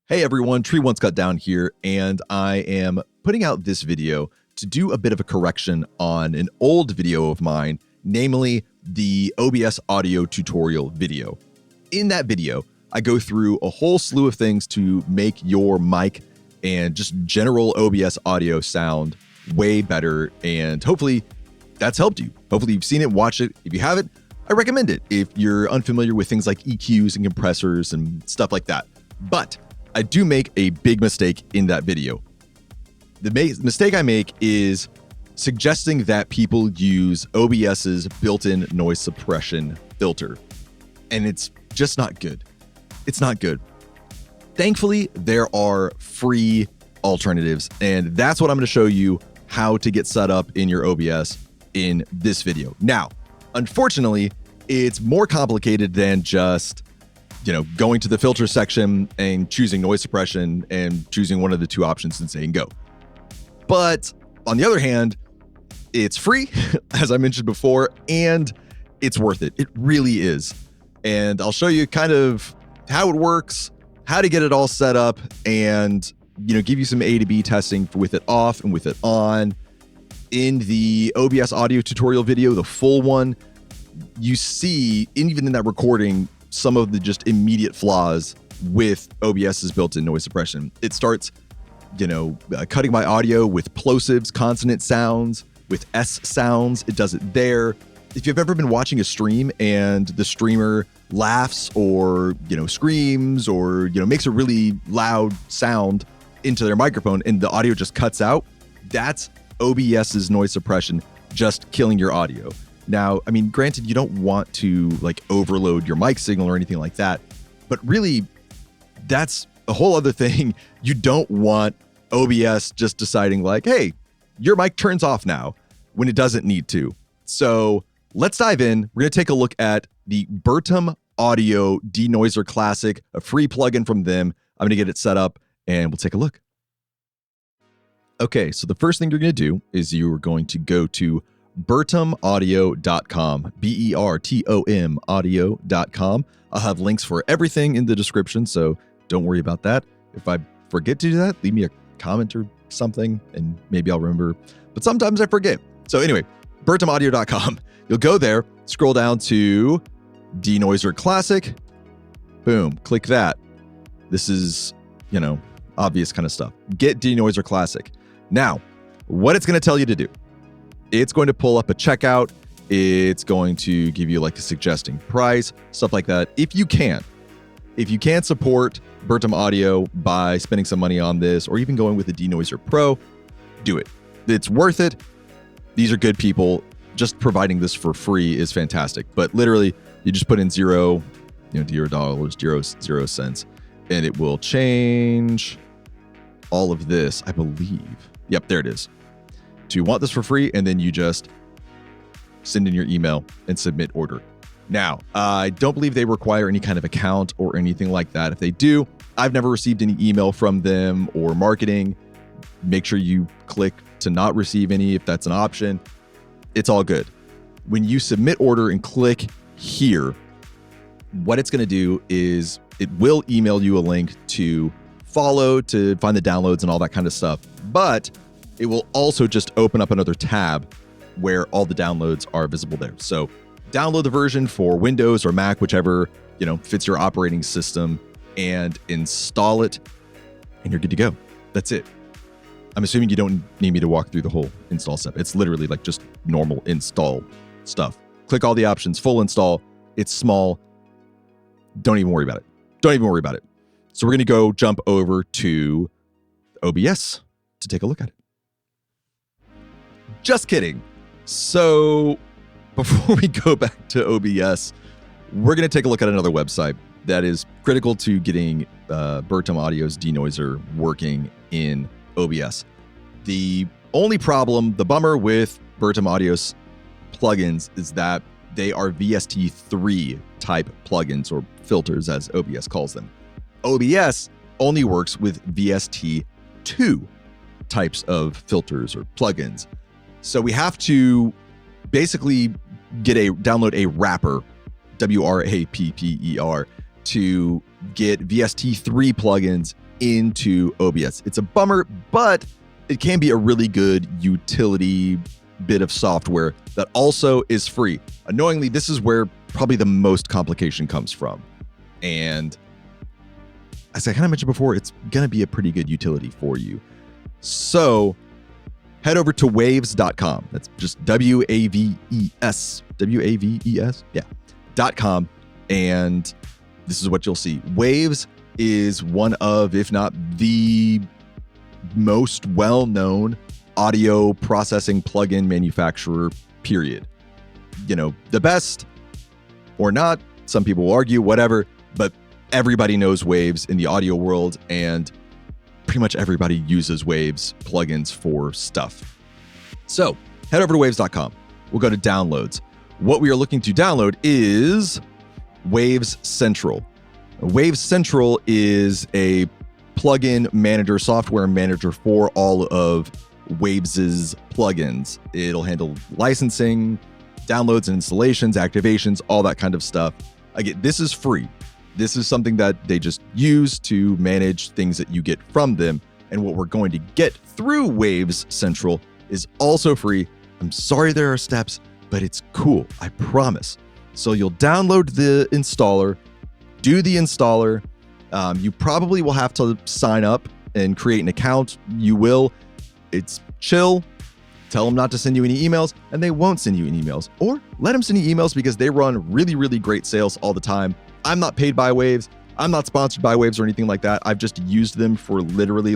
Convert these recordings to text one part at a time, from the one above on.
Hey everyone, Tree Once Cut Down here, and I am putting out this video to do a bit of a correction on an old video of mine, namely the OBS audio tutorial video. In that video, I go through a whole slew of things to make your mic and just general OBS audio sound way better, and hopefully that's helped you. Hopefully you've seen it, watched it. If you haven't, I recommend it if you're unfamiliar with things like EQs and compressors and stuff like that. But I do make a big mistake in that video. The mistake I make is suggesting that people use OBS's built-in noise suppression filter. And it's just not good. It's not good. Thankfully, there are free alternatives, and that's what I'm going to show you how to get set up in your OBS in this video. Now, unfortunately, it's more complicated than just going to the filter section and choosing noise suppression and choosing one of the two options and saying go. But on the other hand, it's free, as I mentioned before, and it's worth it. It really is. And I'll show you kind of how it works, how to get it all set up, and give you some A to B testing with it off and with it on. In the OBS audio tutorial video, the full one, you see, even in that recording, some of the just immediate flaws with OBS's built-in noise suppression. It starts, cutting my audio with plosives, consonant sounds, with S sounds. It does it there. If you've ever been watching a stream and the streamer laughs or, screams or, makes a really loud sound into their microphone and the audio just cuts out, that's OBS's noise suppression just killing your audio. Now, I mean, granted, you don't want to overload your mic signal or anything like that, but really that's a whole other thing. You don't want OBS just deciding hey, your mic turns off now when it doesn't need to. So let's dive in. We're going to take a look at the Bertum Audio Denoiser Classic, a free plugin from them. I'm going to get it set up and we'll take a look. Okay, so the first thing you're going to do is you're going to go to bertumaudio.com, BERTOM audio.com. I'll have links for everything in the description, so don't worry about that. If I forget to do that, leave me a comment or something, and maybe I'll remember. But sometimes I forget. So anyway, bertumaudio.com. You'll go there, scroll down to Denoiser Classic. Boom, click that. This is, obvious kind of stuff. Get Denoiser Classic. Now, what it's going to tell you to do. It's going to pull up a checkout. It's going to give you a suggesting price, stuff like that. If you can support Bertum Audio by spending some money on this, or even going with the Denoiser Pro, do it. It's worth it. These are good people. Just providing this for free is fantastic. But literally, you just put in $0, $0, 0 cents, and it will change all of this, I believe. Yep, there it is. So you want this for free, and then you just send in your email and submit order. Now, I don't believe they require any kind of account or anything like that. If they do, I've never received any email from them or marketing. Make sure you click to not receive any if that's an option. It's all good. When you submit order and click here, what it's going to do is it will email you a link to follow, to find the downloads and all that kind of stuff. But it will also just open up another tab where all the downloads are visible there. So download the version for Windows or Mac, whichever, fits your operating system, and install it, and you're good to go. That's it. I'm assuming you don't need me to walk through the whole install step. It's literally just normal install stuff. Click all the options, full install. It's small. Don't even worry about it. Don't even worry about it. So we're going to go jump over to OBS to take a look at it. Just kidding. So before we go back to OBS, we're going to take a look at another website that is critical to getting Bertum Audio's denoiser working in OBS. The only problem, the bummer with Bertum Audio's plugins is that they are VST3 type plugins, or filters as OBS calls them. OBS only works with VST2 types of filters or plugins. So we have to basically download a wrapper, WRAPPER, to get VST3 plugins into OBS. It's a bummer, but it can be a really good utility bit of software that also is free. Annoyingly, this is where probably the most complication comes from. And as I kind of mentioned before, it's going to be a pretty good utility for you. So head over to waves.com. That's just W-A-V-E-S. W-A-V-E-S? Yeah. .com. And this is what you'll see. Waves is one of, if not the most well-known audio processing plugin manufacturer, period. You know, the best or not, some people will argue, whatever, but everybody knows Waves in the audio world, and pretty much everybody uses Waves plugins for stuff. So head over to waves.com. We'll go to downloads. What we are looking to download is Waves Central. Waves Central is a plugin manager, software manager for all of Waves's plugins. It'll handle licensing, downloads and installations, activations, all that kind of stuff. Again, this is free. This is something that they just use to manage things that you get from them. And what we're going to get through Waves Central is also free. I'm sorry there are steps, but it's cool, I promise. So you'll download the installer, do the installer. You probably will have to sign up and create an account. You will. It's chill. Tell them not to send you any emails, and they won't send you any emails. Or let them send you emails because they run really, really great sales all the time. I'm not paid by Waves. I'm not sponsored by Waves or anything like that. I've just used them for literally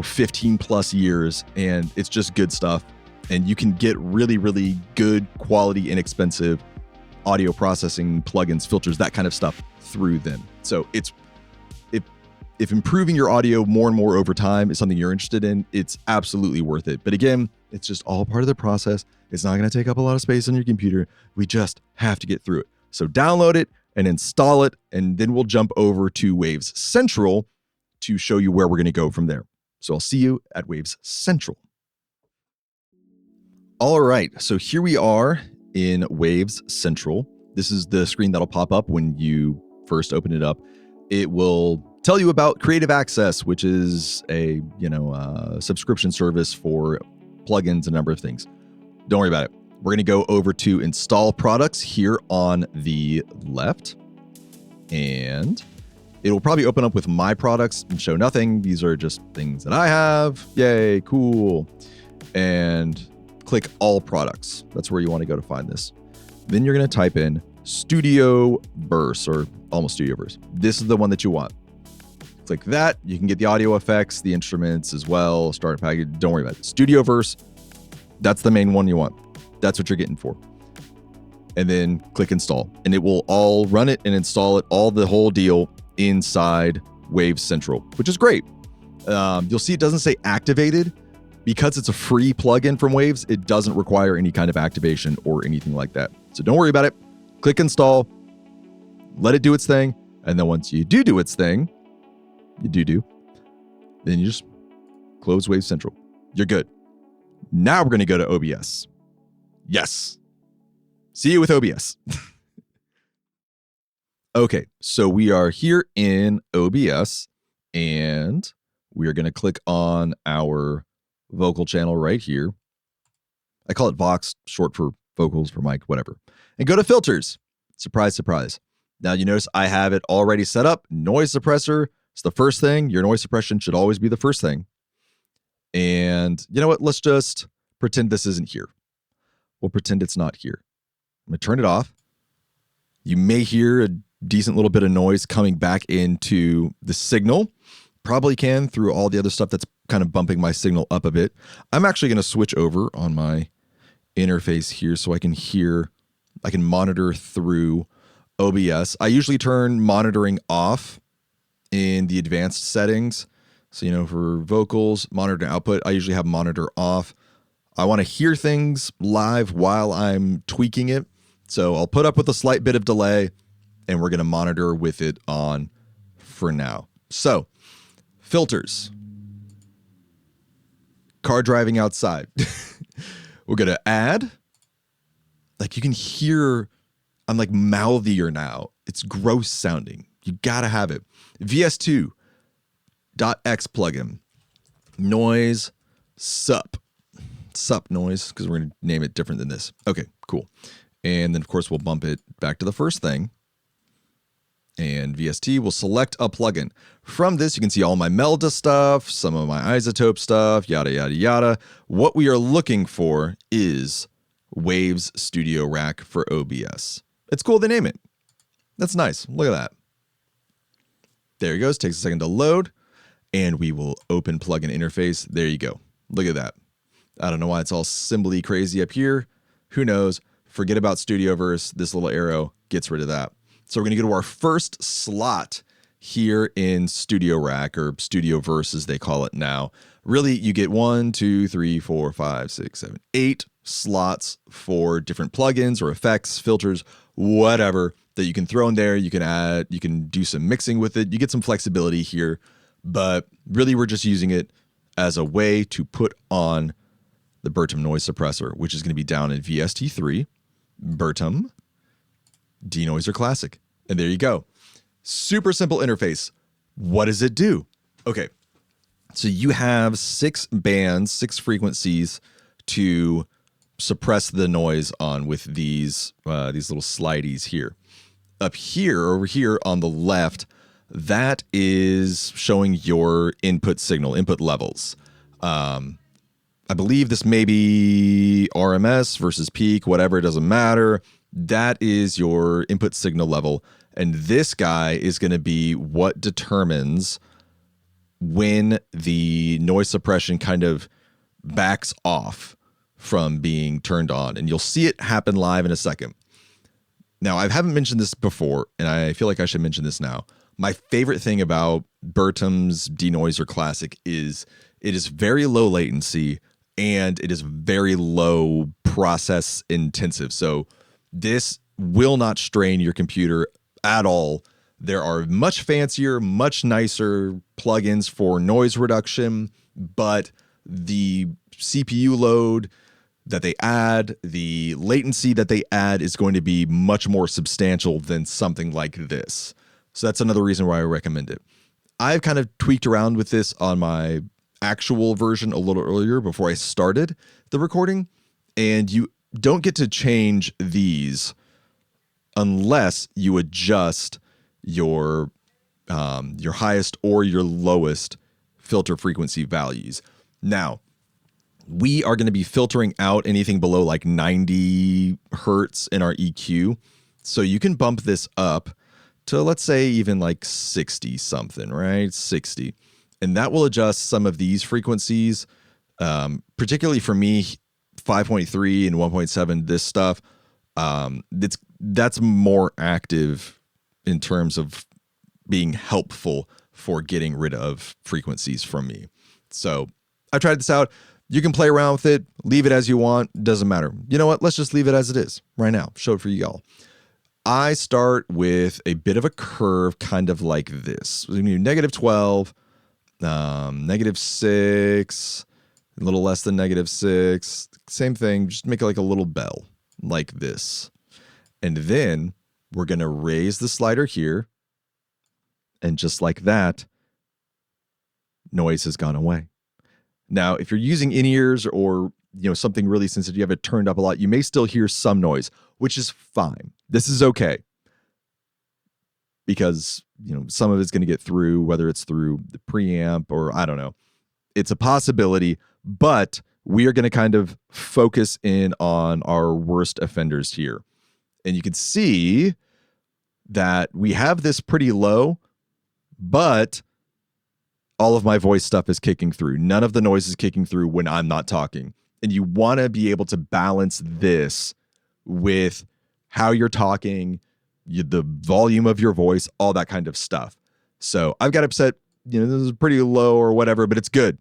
15 plus years, and it's just good stuff. And you can get really, really good quality, inexpensive audio processing plugins, filters, that kind of stuff through them. So if improving your audio more and more over time is something you're interested in, it's absolutely worth it. But again, it's just all part of the process. It's not going to take up a lot of space on your computer. We just have to get through it. So download it and install it, and then we'll jump over to Waves Central to show you where we're going to go from there. So I'll see you at Waves Central. All right, so here we are in Waves Central. This is the screen that'll pop up when you first open it up. It will tell you about Creative Access, which is a subscription service for plugins, a number of things. Don't worry about it. We're going to go over to install products here on the left, and it'll probably open up with my products and show nothing. These are just things that I have. Yay, cool. And click all products. That's where you want to go to find this. Then you're going to type in StudioVerse, or almost StudioVerse. This is the one that you want. Click that. You can get the audio effects, the instruments as well, start package. Don't worry about it. StudioVerse, that's the main one you want. That's what you're getting for. And then click install, and it will all run it and install it, all the whole deal inside Waves Central, which is great. You'll see it doesn't say activated because it's a free plugin from Waves. It doesn't require any kind of activation or anything like that. So don't worry about it. Click install, let it do its thing. And then once you do its thing, then you just close Waves Central. You're good. Now we're going to go to OBS. Yes. See you with OBS. Okay, so we are here in OBS, and we are going to click on our vocal channel right here. I call it Vox, short for vocals for mic, whatever. And go to filters. Surprise, surprise. Now you notice I have it already set up. Noise suppressor. It's the first thing. Your noise suppression should always be the first thing. And you know what? Let's just pretend this isn't here. We'll pretend it's not here. I'm going to turn it off. You may hear a decent little bit of noise coming back into the signal. Probably can through all the other stuff that's kind of bumping my signal up a bit. I'm actually going to switch over on my interface here so I can monitor through OBS. I usually turn monitoring off in the advanced settings. So, for vocals, monitor output, I usually have monitor off. I want to hear things live while I'm tweaking it. So I'll put up with a slight bit of delay, and we're going to monitor with it on for now. So, filters. Car driving outside. We're going to add. You can hear I'm mouthier now. It's gross sounding. You gotta have it. VS2.x plugin. Noise Sup noise, because we're going to name it different than this. Okay, cool. And then, of course, we'll bump it back to the first thing. And VST will select a plugin. From this, you can see all my Melda stuff, some of my iZotope stuff, yada, yada, yada. What we are looking for is Waves StudioRack for OBS. It's cool to name it. That's nice. Look at that. There it goes. Takes a second to load. And we will open plugin interface. There you go. Look at that. I don't know why it's all symbol-y crazy up here. Who knows? Forget about StudioVerse. This little arrow gets rid of that. So we're going to go to our first slot here in StudioRack, or StudioVerse as they call it now. Really, you get 1, 2, 3, 4, 5, 6, 7, 8 slots for different plugins or effects, filters, whatever that you can throw in there. You can add, you can do some mixing with it. You get some flexibility here, but really we're just using it as a way to put on the Bertum noise suppressor, which is going to be down in VST3, Bertum, Denoiser Classic. And there you go. Super simple interface. What does it do? Okay, so you have 6 bands, 6 frequencies to suppress the noise on with these little slideys here. Up here, over here on the left, that is showing your input signal, input levels. I believe this may be RMS versus peak, whatever, it doesn't matter. That is your input signal level. And this guy is going to be what determines when the noise suppression kind of backs off from being turned on. And you'll see it happen live in a second. Now, I haven't mentioned this before, and I feel like I should mention this now. My favorite thing about Bertum's Denoiser Classic is it is very low latency and it is very low process intensive. So this will not strain your computer at all. There are much fancier, much nicer plugins for noise reduction, but the CPU load that they add, the latency that they add is going to be much more substantial than something like this. So that's another reason why I recommend it. I've kind of tweaked around with this on my actual version a little earlier before I started the recording, and you don't get to change these unless you adjust your highest or your lowest filter frequency values. Now, we are going to be filtering out anything below like 90 hertz in our EQ. So you can bump this up to, let's say, even like 60 something, right? 60. And that will adjust some of these frequencies. Particularly for me, 5.3 and 1.7, this stuff, that's more active in terms of being helpful for getting rid of frequencies from me. So I tried this out. You can play around with it, leave it as you want, doesn't matter. You know what? Let's just leave it as it is right now. Show it for you all. I start with a bit of a curve, kind of like this. We do -12, -6, a little less than -6. Same thing, just make it like a little bell, like this. And then we're going to raise the slider here. And just like that, noise has gone away. Now, if you're using in-ears or something really sensitive, you have it turned up a lot, you may still hear some noise, which is fine. This is okay. Because, some of it's going to get through, whether it's through the preamp or I don't know. It's a possibility, but we are going to kind of focus in on our worst offenders here. And you can see that we have this pretty low, but all of my voice stuff is kicking through. None of the noise is kicking through when I'm not talking. And you want to be able to balance this with how you're talking, the volume of your voice, all that kind of stuff. So I've got it set, this is pretty low or whatever, but it's good.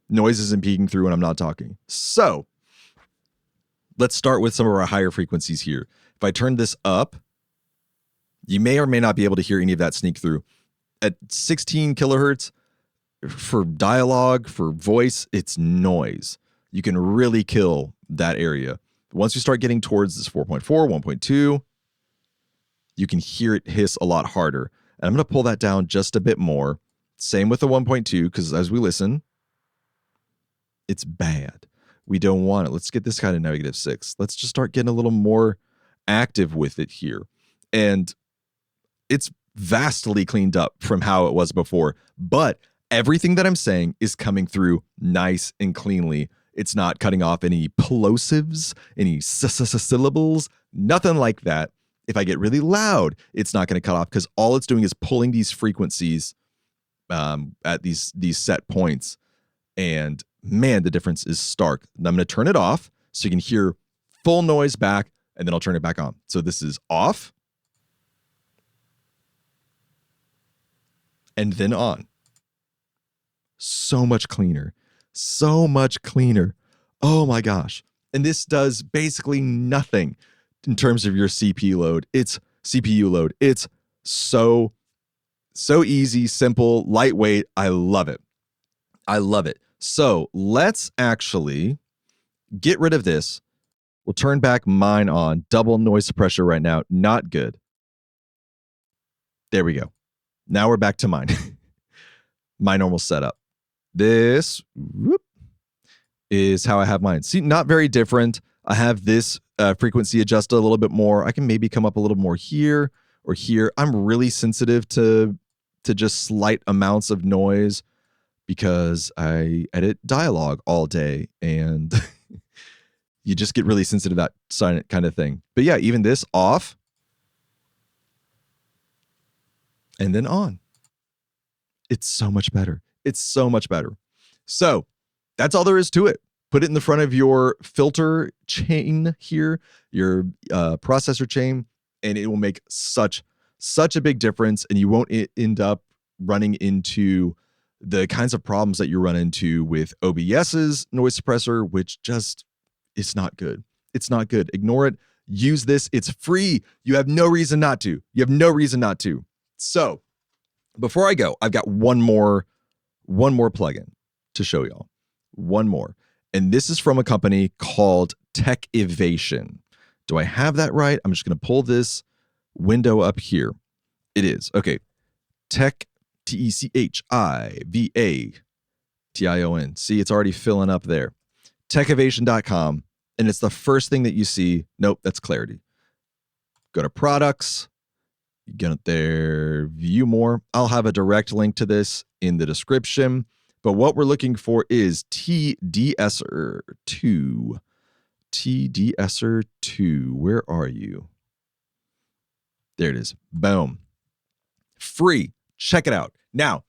Noise isn't peeking through when I'm not talking. So let's start with some of our higher frequencies here. If I turn this up, you may or may not be able to hear any of that sneak through. At 16 kilohertz, for dialogue, for voice, it's noise. You can really kill that area. Once you start getting towards this 4.4, 1.2, you can hear it hiss a lot harder. And I'm going to pull that down just a bit more. Same with the 1.2, because as we listen, it's bad. We don't want it. Let's get this kind of -6. Let's just start getting a little more active with it here. And it's vastly cleaned up from how it was before. But everything that I'm saying is coming through nice and cleanly. It's not cutting off any plosives, any syllables, nothing like that. If I get really loud, it's not going to cut off because all it's doing is pulling these frequencies at these set points. And man, the difference is stark. And I'm going to turn it off so you can hear full noise back, and then I'll turn it back on. So this is off and then on. So much cleaner. So much cleaner. Oh my gosh. And this does basically nothing in terms of your CPU load. It's so easy, simple, lightweight. I love it. I love it. So let's actually get rid of this. We'll turn back mine on. Double noise suppression right now. Not good. There we go. Now we're back to mine. My normal setup. This is how I have mine. See, not very different. I have this frequency adjusted a little bit more. I can maybe come up a little more here or here. I'm really sensitive to just slight amounts of noise because I edit dialogue all day, and you just get really sensitive to that kind of thing. But yeah, even this off and then on. It's so much better. It's so much better. So that's all there is to it. Put it in the front of your filter chain here, your processor chain, and it will make such a big difference. And you won't end up running into the kinds of problems that you run into with OBS's noise suppressor, which just is not good. It's not good. Ignore it. Use this. It's free. You have no reason not to. You have no reason not to. So before I go, I've got one more plugin to show y'all. One more. And this is from a company called Techivation. Do I have that right? I'm just going to pull this window up here. It is. Okay. Techivation. See, it's already filling up there. Techivation.com. And it's the first thing that you see. Nope, that's Clarity. Go to products. You get there, view more. I'll have a direct link to this in the description. But what we're looking for is TDSer2. TDSer2. Where are you? There it is. Boom. Free. Check it out. Now,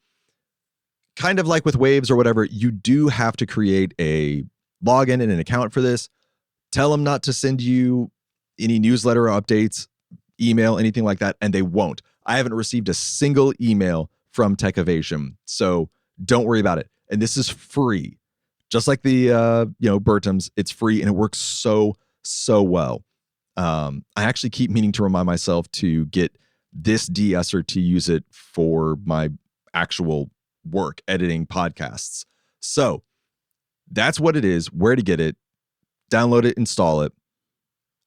kind of like with Waves or whatever, you do have to create a login and an account for this. Tell them not to send you any newsletter or updates, email, anything like that, and they won't. I haven't received a single email from Techivation, so don't worry about it. And this is free. Just like the Bertams, it's free and it works so well. I actually keep meaning to remind myself to get this de-esser to use it for my actual work, editing podcasts. So that's what it is, where to get it, download it, install it.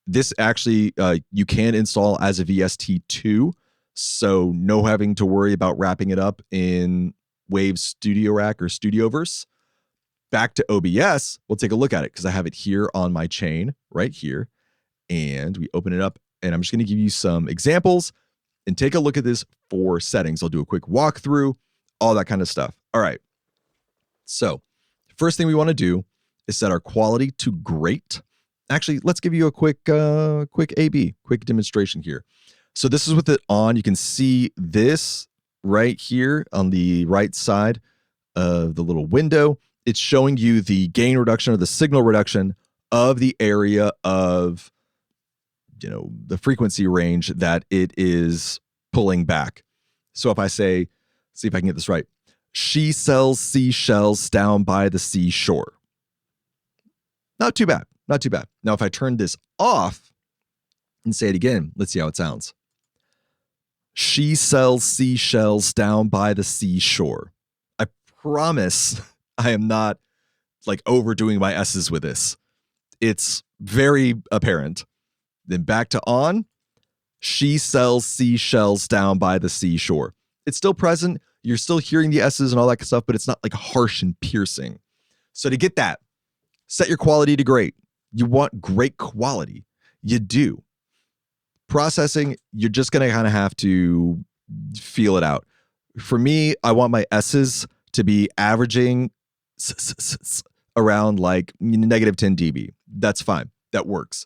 This actually, you can install as a VST2, so no having to worry about wrapping it up in Waves StudioRack or StudioVerse. Back to OBS, we'll take a look at it because I have it here on my chain right here. And we open it up, and I'm just going to give you some examples and take a look at this for settings. I'll do a quick walkthrough, all that kind of stuff. All right. So first thing we want to do is set our quality to great. Actually, let's give you a quick A/B, quick demonstration here. So this is with it on. You can see this right here on the right side of the little window. It's showing you the gain reduction or the signal reduction of the area of, the frequency range that it is pulling back. So if I say, see if I can get this right. She sells seashells down by the seashore. Not too bad. Not too bad. Now, if I turn this off and say it again, let's see how it sounds. She sells seashells down by the seashore. I promise I am not overdoing my S's with this. It's very apparent. Then back to on. She sells seashells down by the seashore. It's still present. You're still hearing the S's and all that stuff, but it's not like harsh and piercing. So to get that, set your quality to great. You want great quality. You do. Processing, you're just going to kind of have to feel it out. For me, I want my S's to be averaging around like negative 10 dB. That's fine. That works.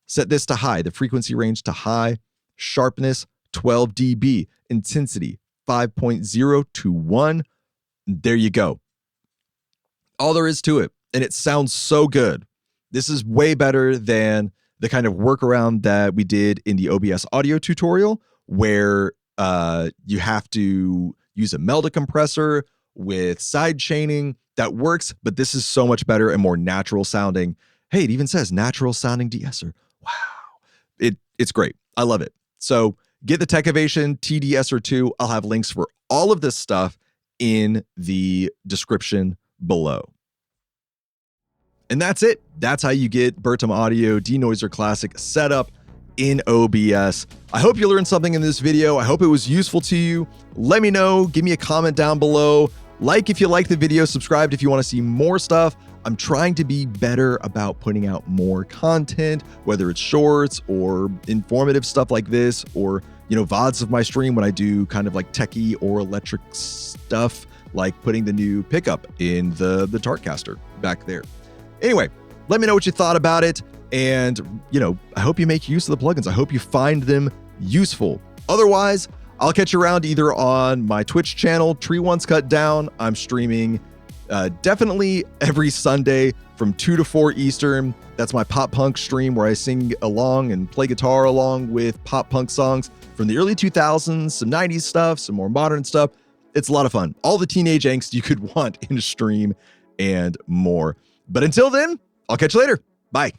Set this to high, the frequency range to high, sharpness 12 dB, intensity 5.0 to 1. There you go. All there is to it. And it sounds so good. This is way better than the kind of workaround that we did in the OBS audio tutorial, where you have to use a Melda compressor with side chaining. That works, but this is so much better and more natural sounding. Hey, it even says natural sounding de-esser. Wow. It's great. I love it. So get the Tekavation TD-Esser 2. I'll have links for all of this stuff in the description below. And that's it. That's how you get Bertum Audio Denoiser Classic set up in OBS. I hope you learned something in this video. I hope it was useful to you. Let me know. Give me a comment down below. Like if you like the video, subscribe if you want to see more stuff. I'm trying to be better about putting out more content, whether it's shorts or informative stuff like this, or, VODs of my stream when I do kind of like techie or electric stuff, like putting the new pickup in the Tartcaster back there. Anyway, let me know what you thought about it. And, I hope you make use of the plugins. I hope you find them useful. Otherwise, I'll catch you around either on my Twitch channel, Tree Once Cut Down. I'm streaming definitely every Sunday from 2 to 4 Eastern. That's my pop punk stream where I sing along and play guitar along with pop punk songs from the early 2000s, some 90s stuff, some more modern stuff. It's a lot of fun. All the teenage angst you could want in a stream and more. But until then, I'll catch you later. Bye.